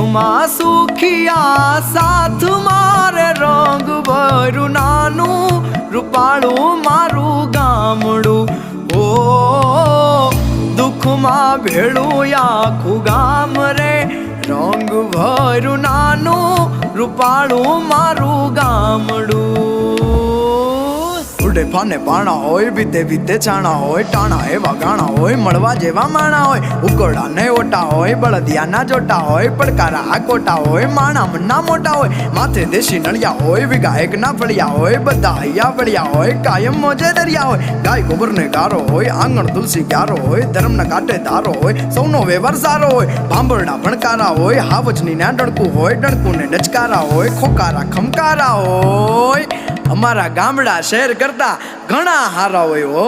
સુખમાં સુખિયા સાથ મારે રંગ ભરું નાનું રૂપાળું મારું ગામડું ઓ દુઃખમાં ભેળું આખું ગામ રે રંગ ભરું નાનું રૂપાળું મારું ગામડું ઉડે ફાને પાણા હોય બીતે બીતે છાણા હોય ટાણા એવા ગાણા હોય મળવા જેવા માણા હોય ઉકોડા ને ઓટા હોય બળદિયાના જોટા હોય પડકારા આકોટા હોય માણા મન્ના મોટા હોય માથે દેશી નળિયા હોય વિગાયક ના ફળિયા હોય બધા હૈયા વળિયા હોય કાયમ મોજે દરિયા હોય ગાય ગોબર ને ગારો હોય આંગણ તુલસી ક્યારો હોય ધર્મ ના કાંઠે ધારો હોય સૌનો વ્યવહાર સારો હોય ભાંભરડા ભણકારા હોય હાવજની ના ડણકું હોય ડણકું ને ડચકારા હોય ખોકારા ખમકારા હોય અમારા ગામડા શહેર કરતા ઘણા હારા હોય હો।